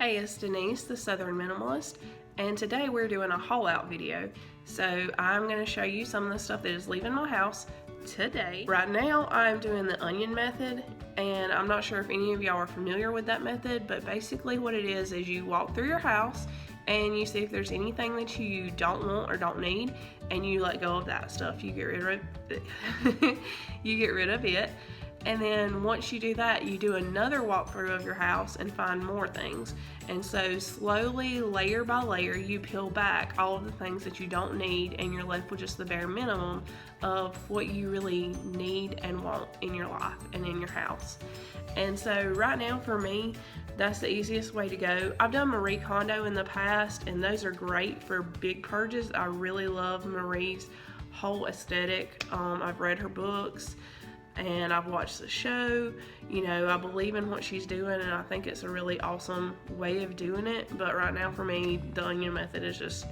Hey, it's Denise, the Southern Minimalist, and today we're doing a haul out video. So I'm going to show you some of the stuff that is leaving my house today. Right now I'm doing the onion method, and I'm not sure if any of y'all are familiar with that method, but basically what it is you walk through your house and you see if there's anything that you don't want or don't need, and you let go of that stuff. You get rid of it. You get rid of it. And then once you do that, you do another walkthrough of your house and find more things. And so slowly, layer by layer, you peel back all of the things that you don't need, and you're left with just the bare minimum of what you really need and want in your life and in your house. And so right now for me, that's the easiest way to go. I've done Marie Kondo in the past, and those are great for big purges. I really love Marie's whole aesthetic. I've read her books and I've watched the show. You know, I believe in what she's doing, and I think it's a really awesome way of doing it. But right now for me, the onion method is just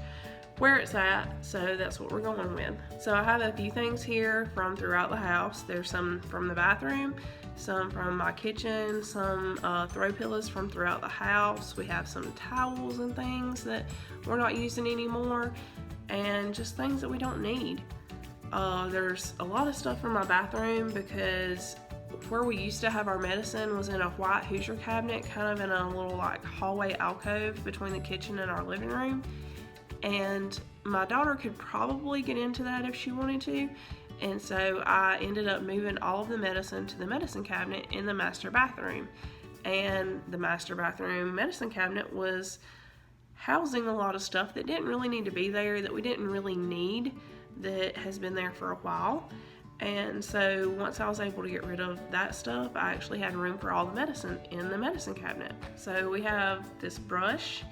where it's at, so that's what we're going with. So I have a few things here from throughout the house. There's some from the bathroom, some from my kitchen, some throw pillows from throughout the house. We have some towels and things that we're not using anymore, and just things that we don't need. There's a lot of stuff from my bathroom because where we used to have our medicine was in a white Hoosier cabinet, kind of in a little like hallway alcove between the kitchen and our living room. And my daughter could probably get into that if she wanted to. And so I ended up moving all of the medicine to the medicine cabinet in the master bathroom. And the master bathroom medicine cabinet was housing a lot of stuff that didn't really need to be there, that we didn't really need, that has been there for a while. And so once I was able to get rid of that stuff, I actually had room for all the medicine in the medicine cabinet. So we have this brush.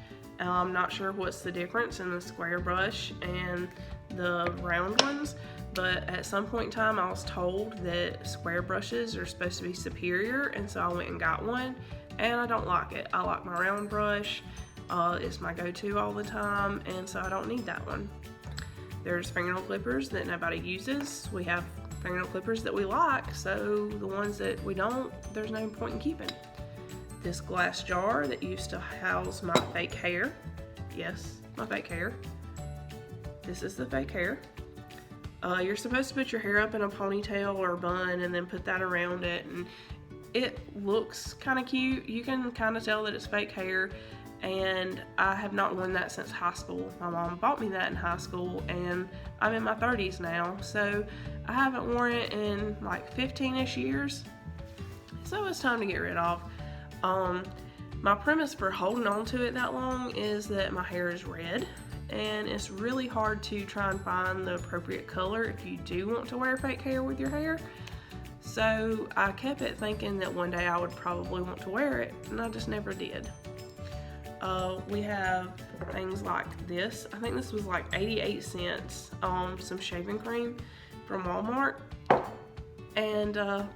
I'm not sure what's the difference in the square brush and the round ones, but at some point in time I was told that square brushes are supposed to be superior, and so I went and got one, and I don't like it. I like my round brush. It's my go-to all the time, and so I don't need that one. There's fingernail clippers that nobody uses. We have fingernail clippers that we like, so the ones that we don't, there's no point in keeping. This glass jar that used to house my fake hair. Yes, my fake hair. This is the fake hair. You're supposed to put your hair up in a ponytail or a bun and then put that around it, and it looks kind of cute. You can kind of tell that it's fake hair, and I have not worn that since high school. My mom bought me that in high school, and I'm in my 30s now, so I haven't worn it in like 15-ish years. So it's time to get rid of. My premise for holding on to it that long is that my hair is red, and it's really hard to try and find the appropriate color if you do want to wear fake hair with your hair. So I kept it thinking that one day I would probably want to wear it, and I just never did. We have things like this. I think this was like 88 cents, some shaving cream from Walmart, and I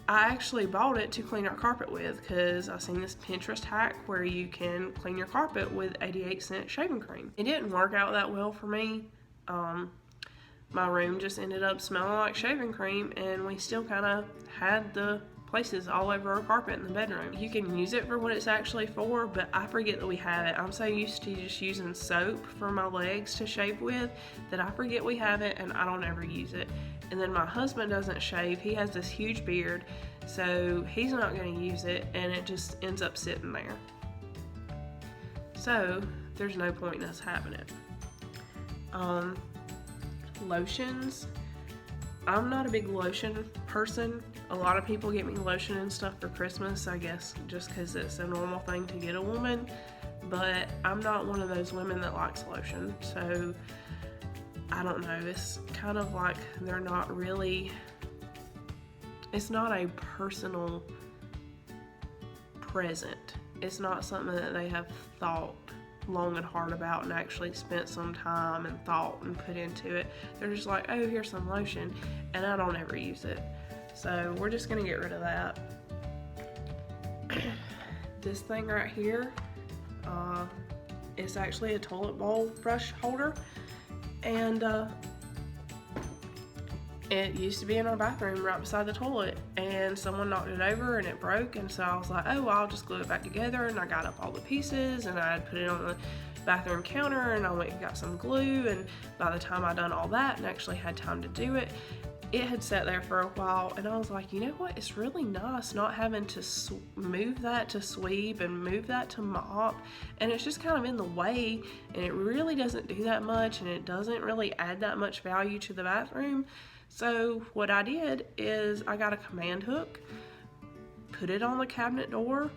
actually bought it to clean our carpet with because I seen this Pinterest hack where you can clean your carpet with 88-cent shaving cream. It didn't work out that well for me. My room just ended up smelling like shaving cream, and we still kind of had the places all over our carpet in the bedroom. You can use it for what it's actually for, but I forget that we have it. I'm so used to just using soap for my legs to shave with that I forget we have it, and I don't ever use it. And then my husband doesn't shave. He has this huge beard, so he's not going to use it, and it just ends up sitting there. So there's no point in us having it. Lotions. I'm not a big lotion person. A lot of people get me lotion and stuff for Christmas, I guess just because it's a normal thing to get a woman, but I'm not one of those women that likes lotion, so I don't know. It's kind of like they're not really, it's not a personal present. It's not something that they have thought long and hard about and actually spent some time and thought and put into it. They're just like, oh, here's some lotion, and I don't ever use it. So we're just gonna get rid of that. This thing right here, it's actually a toilet bowl brush holder, and It used to be in our bathroom right beside the toilet, and someone knocked it over and it broke, and so I was like, oh, well, I'll just glue it back together, and I got up all the pieces and I put it on the bathroom counter, and I went and got some glue, and by the time I done all that and actually had time to do it, it had sat there for a while, and I was like, you know what, it's really nice not having to move that to sweep and move that to mop, and it's just kind of in the way, and it really doesn't do that much, and it doesn't really add that much value to the bathroom. So what I did is I got a command hook, put it on the cabinet door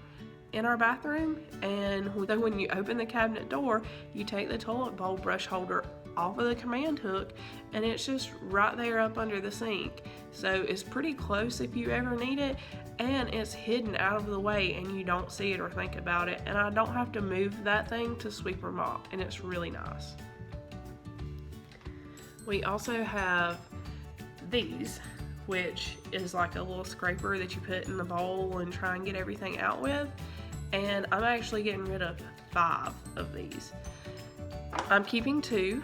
in our bathroom, and when you open the cabinet door, you take the toilet bowl brush holder off of the command hook, and it's just right there up under the sink. So it's pretty close if you ever need it, and it's hidden out of the way and you don't see it or think about it, and I don't have to move that thing to sweep or mop, and it's really nice. We also have these, which is like a little scraper that you put in the bowl and try and get everything out with, and I'm actually getting rid of 5 of these. I'm keeping 2.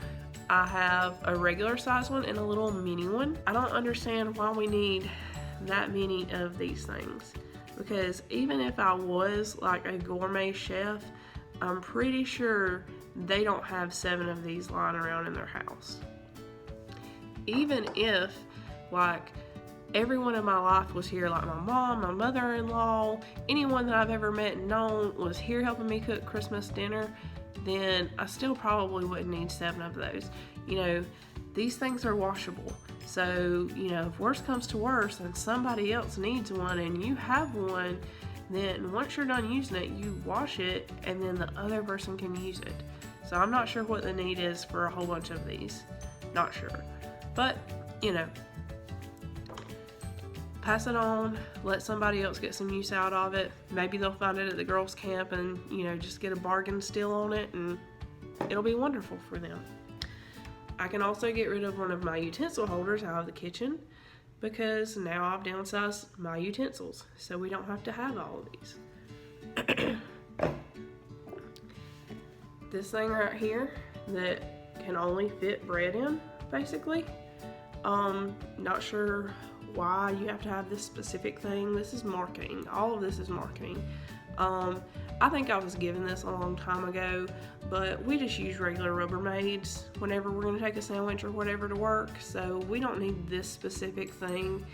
I have a regular size one and a little mini one. I don't understand why we need that many of these things, because even if I was like a gourmet chef, I'm pretty sure they don't have 7 of these lying around in their house. Even if like everyone in my life was here, like my mom, my mother-in-law, anyone that I've ever met and known was here helping me cook Christmas dinner, then I still probably wouldn't need 7 of those. You know, these things are washable. So, you know, if worse comes to worse and somebody else needs one and you have one, then once you're done using it, you wash it and then the other person can use it. So I'm not sure what the need is for a whole bunch of these. Not sure. But, you know, pass it on, let somebody else get some use out of it. Maybe they'll find it at the girls' camp and, you know, just get a bargain steal on it, and it'll be wonderful for them. I can also get rid of one of my utensil holders out of the kitchen, because now I've downsized my utensils, so we don't have to have all of these. This thing right here that can only fit bread in, basically. Not sure why you have to have this specific thing. This is marketing. All of this is marketing. I think I was given this a long time ago, but we just use regular Rubbermaids whenever we're going to take a sandwich or whatever to work, so we don't need this specific thing,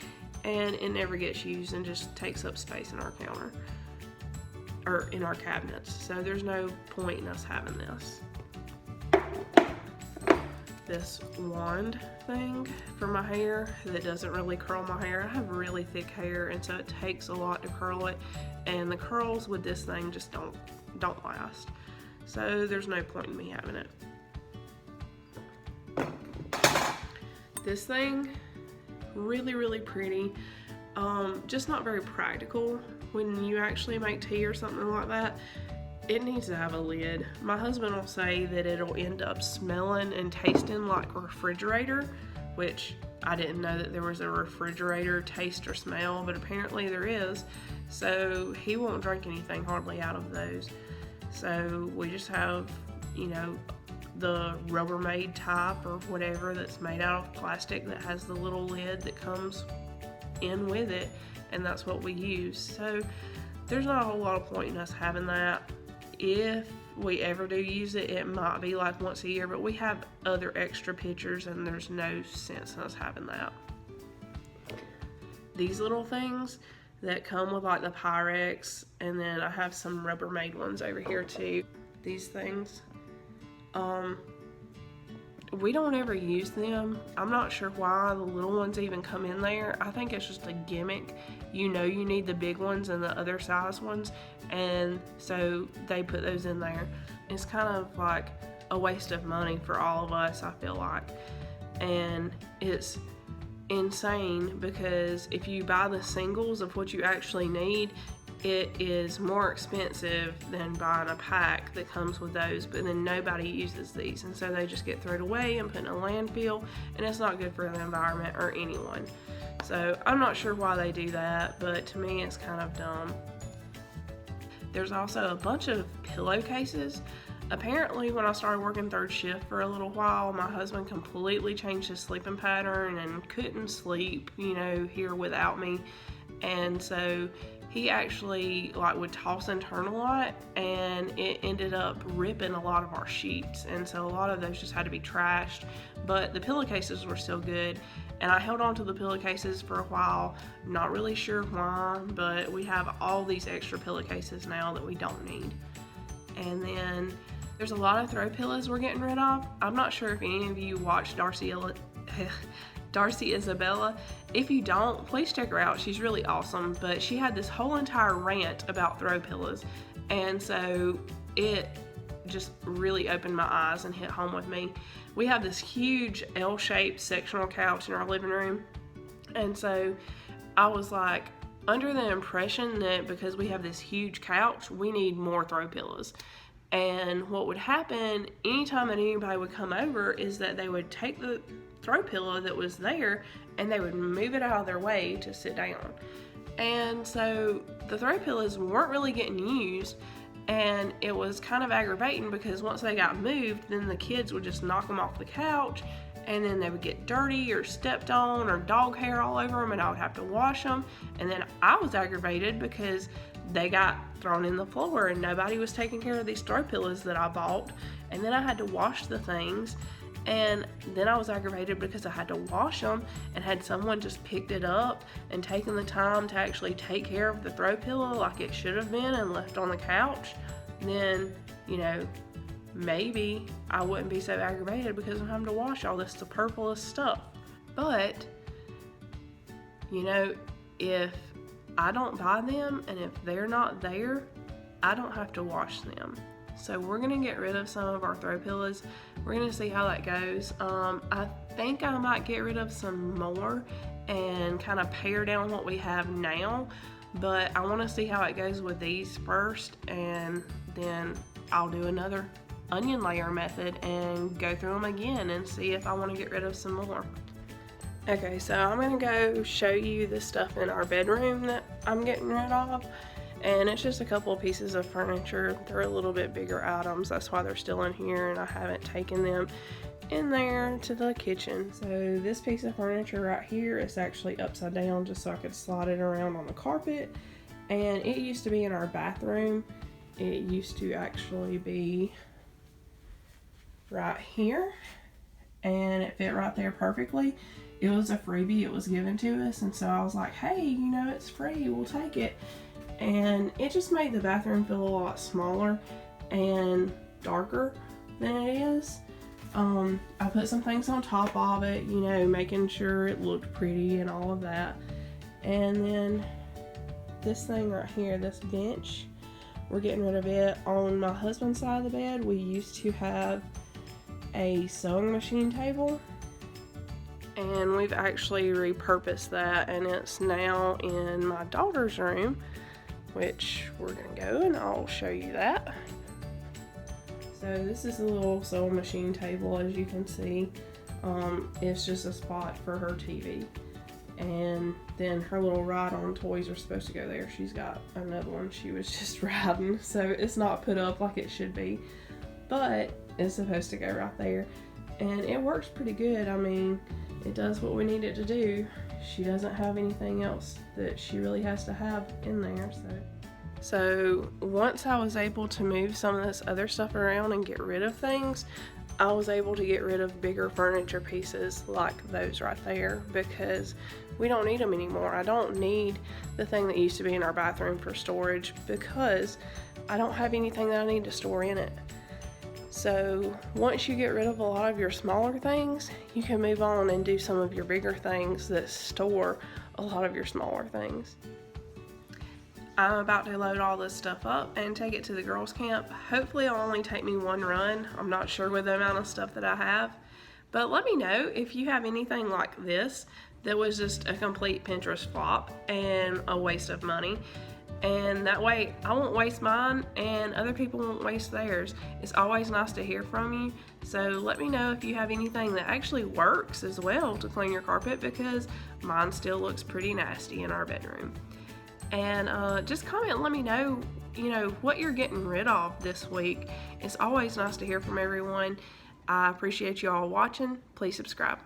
and it never gets used and just takes up space in our counter or in our cabinets, so there's no point in us having this. This wand thing for my hair that doesn't really curl my hair. I have really thick hair, and so it takes a lot to curl it, and the curls with this thing just don't last. So there's no point in me having it. This thing, really pretty, just not very practical when you actually make tea or something like that. It needs to have a lid. My husband will say that it'll end up smelling and tasting like a refrigerator, which I didn't know that there was a refrigerator taste or smell, but apparently there is. So he won't drink anything hardly out of those. So we just have, you know, the Rubbermaid type or whatever that's made out of plastic that has the little lid that comes in with it, and that's what we use. So there's not a whole lot of point in us having that. If we ever do use it, it might be like once a year, but we have other extra pitchers and there's no sense in us having that. These little things that come with like the Pyrex, and then I have some Rubbermaid ones over here too. These things, we don't ever use them. I'm not sure why the little ones even come in there. I think it's just a gimmick. You know you need the big ones and the other size ones, and so they put those in there. It's kind of like a waste of money for all of us, I feel like. And it's insane because if you buy the singles of what you actually need, it is more expensive than buying a pack that comes with those, but then nobody uses these, and so they just get thrown away and put in a landfill, and it's not good for the environment or anyone. So I'm not sure why they do that, but to me it's kind of dumb. There's also a bunch of pillowcases. Apparently when I started working third shift for a little while, my husband completely changed his sleeping pattern and couldn't sleep, you know, here without me. And so he actually like would toss and turn a lot, and it ended up ripping a lot of our sheets, and so a lot of those just had to be trashed. But the pillowcases were still good, and I held on to the pillowcases for a while. Not really sure why, but we have all these extra pillowcases now that we don't need. And then there's a lot of throw pillows we're getting rid of. I'm not sure if any of you watch Darcy Isabella. If you don't, please check her out. She's really awesome, but she had this whole entire rant about throw pillows, and so it just really opened my eyes and hit home with me. We have this huge L-shaped sectional couch in our living room, and so I was like under the impression that because we have this huge couch, we need more throw pillows. And what would happen anytime that anybody would come over is that they would take the throw pillow that was there and they would move it out of their way to sit down. And so the throw pillows weren't really getting used, and it was kind of aggravating because once they got moved, then the kids would just knock them off the couch, and then they would get dirty or stepped on or dog hair all over them, and I would have to wash them. And then I was aggravated because they got thrown in the floor and nobody was taking care of these throw pillows that I bought, and then I had to wash the things. And then I was aggravated because I had to wash them, and had someone just picked it up and taken the time to actually take care of the throw pillow like it should have been and left on the couch, then, you know, maybe I wouldn't be so aggravated because I'm having to wash all this superfluous stuff. But, you know, if I don't buy them and if they're not there, I don't have to wash them. So we're gonna get rid of some of our throw pillows. We're gonna see how that goes. I think I might get rid of some more and kind of pare down what we have now, but I wanna see how it goes with these first, and then I'll do another onion layer method and go through them again and see if I wanna get rid of some more. Okay, so I'm gonna go show you the stuff in our bedroom that I'm getting rid of. And it's just a couple of pieces of furniture. They're a little bit bigger items. That's why they're still in here, and I haven't taken them in there to the kitchen. So this piece of furniture right here is actually upside down just so I could slide it around on the carpet. And it used to be in our bathroom. It used to actually be right here, and it fit right there perfectly. It was a freebie. It was given to us, and so I was like, hey, you know, it's free, we'll take it. And it just made the bathroom feel a lot smaller and darker than it is. I put some things on top of it, you know, making sure it looked pretty and all of that. And then this thing right here, this bench, we're getting rid of it. On my husband's side of the bed, we used to have a sewing machine table, and we've actually repurposed that, and it's now in my daughter's room, which we're gonna go and I'll show you that. So this is a little sewing machine table, as you can see. It's just a spot for her TV, and then her little ride-on toys are supposed to go there. She's got another one she was just riding, so it's not put up like it should be, but it's supposed to go right there, and it works pretty good. I mean, it does what we need it to do. She doesn't have anything else that she really has to have in there. So once I was able to move some of this other stuff around and get rid of things, I was able to get rid of bigger furniture pieces like those right there, because we don't need them anymore. I don't need the thing that used to be in our bathroom for storage because I don't have anything that I need to store in it. So once you get rid of a lot of your smaller things, you can move on and do some of your bigger things that store a lot of your smaller things. I'm about to load all this stuff up and take it to the girls' camp. Hopefully it'll only take me one run. I'm not sure with the amount of stuff that I have. But let me know if you have anything like this that was just a complete Pinterest flop and a waste of money. And that way I won't waste mine and other people won't waste theirs. It's always nice to hear from you. So let me know if you have anything that actually works as well to clean your carpet, because mine still looks pretty nasty in our bedroom. and just comment and let me know, what you're getting rid of this week. It's always nice to hear from everyone. I appreciate you all watching. Please subscribe.